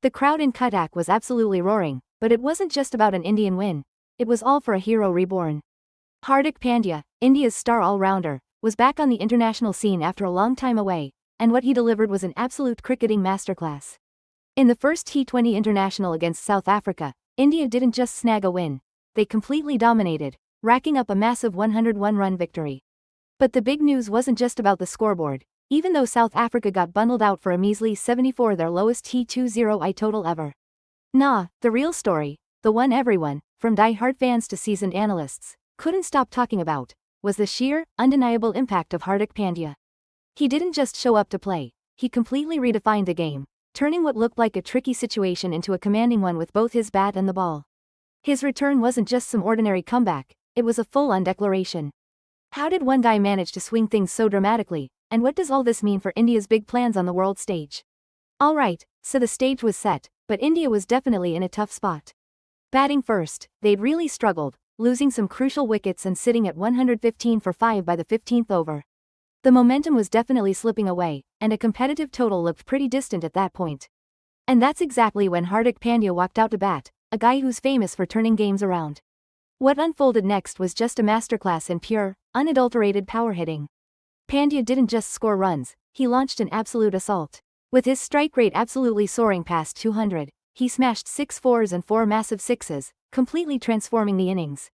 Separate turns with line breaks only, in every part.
The crowd in Cuttack was absolutely roaring, but it wasn't just about an Indian win. It was all for a hero reborn. Hardik Pandya, India's star all-rounder, was back on the international scene after a long time away, and what he delivered was an absolute cricketing masterclass. In the first T20 international against South Africa, India didn't just snag a win. They completely dominated, racking up a massive 101-run victory. But the big news wasn't just about the scoreboard. Even though South Africa got bundled out for a measly 74, their lowest T20I total ever. Nah, the real story, the one everyone, from die-hard fans to seasoned analysts, couldn't stop talking about, was the sheer, undeniable impact of Hardik Pandya. He didn't just show up to play, he completely redefined the game, turning what looked like a tricky situation into a commanding one with both his bat and the ball. His return wasn't just some ordinary comeback, it was a full-on declaration. How did one guy manage to swing things so dramatically, and what does all this mean for India's big plans on the world stage? Alright, so the stage was set, but India was definitely in a tough spot. Batting first, they'd really struggled, losing some crucial wickets and sitting at 115 for 5 by the 15th over. The momentum was definitely slipping away, and a competitive total looked pretty distant at that point. And that's exactly when Hardik Pandya walked out to bat, a guy who's famous for turning games around. What unfolded next was just a masterclass in pure, unadulterated power hitting. Pandya didn't just score runs, he launched an absolute assault. With his strike rate absolutely soaring past 200, he smashed 6 fours and 4 massive sixes, completely transforming the innings.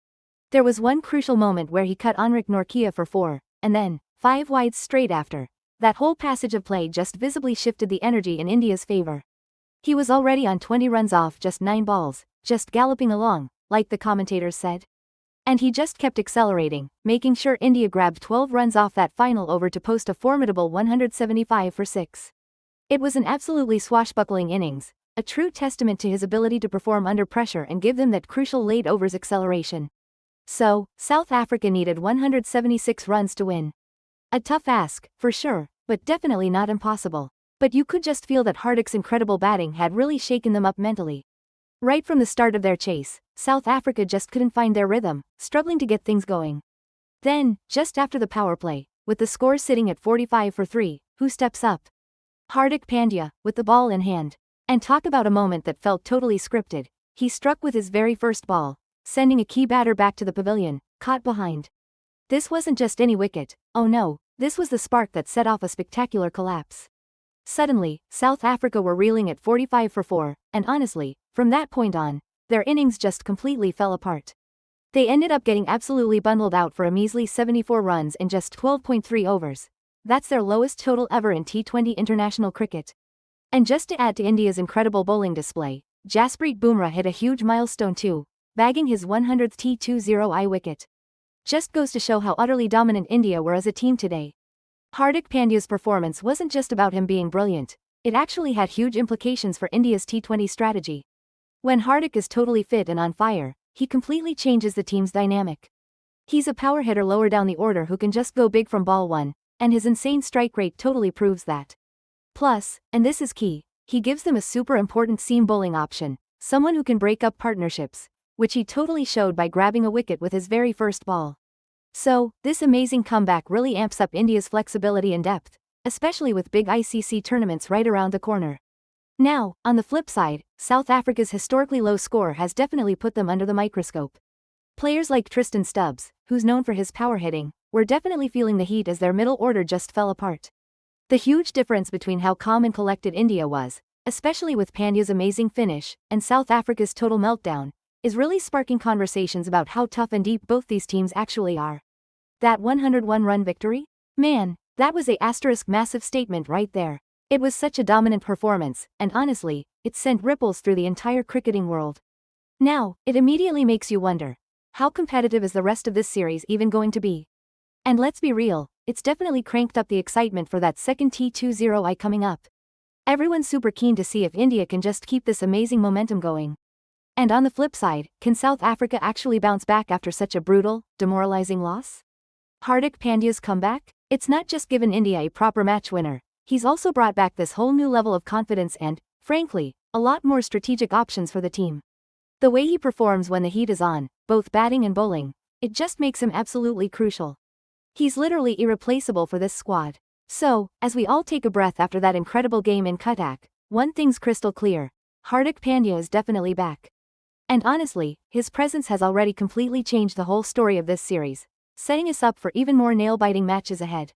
There was one crucial moment where he cut Anrik Nortje for 4, and then 5 wides straight after. That whole passage of play just visibly shifted the energy in India's favor. He was already on 20 runs off just 9 balls, just galloping along, like the commentators said. And he just kept accelerating, making sure India grabbed 12 runs off that final over to post a formidable 175 for 6. It was an absolutely swashbuckling innings, a true testament to his ability to perform under pressure and give them that crucial late overs acceleration. So, South Africa needed 176 runs to win. A tough ask, for sure, but definitely not impossible. But you could just feel that Hardik's incredible batting had really shaken them up mentally. Right from the start of their chase, South Africa just couldn't find their rhythm, struggling to get things going. Then, just after the power play, with the score sitting at 45 for 3, who steps up? Hardik Pandya, with the ball in hand. And talk about a moment that felt totally scripted. He struck with his very first ball, sending a key batter back to the pavilion, caught behind. This wasn't just any wicket, oh no, this was the spark that set off a spectacular collapse. Suddenly, South Africa were reeling at 45 for 4, and honestly, from that point on, their innings just completely fell apart. They ended up getting absolutely bundled out for a measly 74 runs in just 12.3 overs. That's their lowest total ever in T20 international cricket. And just to add to India's incredible bowling display, Jasprit Bumrah hit a huge milestone too, bagging his 100th T20I wicket. Just goes to show how utterly dominant India were as a team today. Hardik Pandya's performance wasn't just about him being brilliant, it actually had huge implications for India's T20 strategy. When Hardik is totally fit and on fire, he completely changes the team's dynamic. He's a power hitter lower down the order who can just go big from ball one, and his insane strike rate totally proves that. Plus, and this is key, he gives them a super important seam bowling option, someone who can break up partnerships, which he totally showed by grabbing a wicket with his very first ball. So, this amazing comeback really amps up India's flexibility and depth, especially with big ICC tournaments right around the corner. Now, on the flip side, South Africa's historically low score has definitely put them under the microscope. Players like Tristan Stubbs, who's known for his power hitting, were definitely feeling the heat as their middle order just fell apart. The huge difference between how calm and collected India was, especially with Pandya's amazing finish, and South Africa's total meltdown, is really sparking conversations about how tough and deep both these teams actually are. That 101-run victory? Man, that was a massive statement right there. It was such a dominant performance, and honestly, it sent ripples through the entire cricketing world. Now, it immediately makes you wonder, how competitive is the rest of this series even going to be? And let's be real, it's definitely cranked up the excitement for that second T20I coming up. Everyone's super keen to see if India can just keep this amazing momentum going. And on the flip side, can South Africa actually bounce back after such a brutal, demoralizing loss? Hardik Pandya's comeback? It's not just given India a proper match winner, he's also brought back this whole new level of confidence and, frankly, a lot more strategic options for the team. The way he performs when the heat is on, both batting and bowling, it just makes him absolutely crucial. He's literally irreplaceable for this squad. So, as we all take a breath after that incredible game in Cuttack, one thing's crystal clear. Hardik Pandya is definitely back. And honestly, his presence has already completely changed the whole story of this series, setting us up for even more nail-biting matches ahead.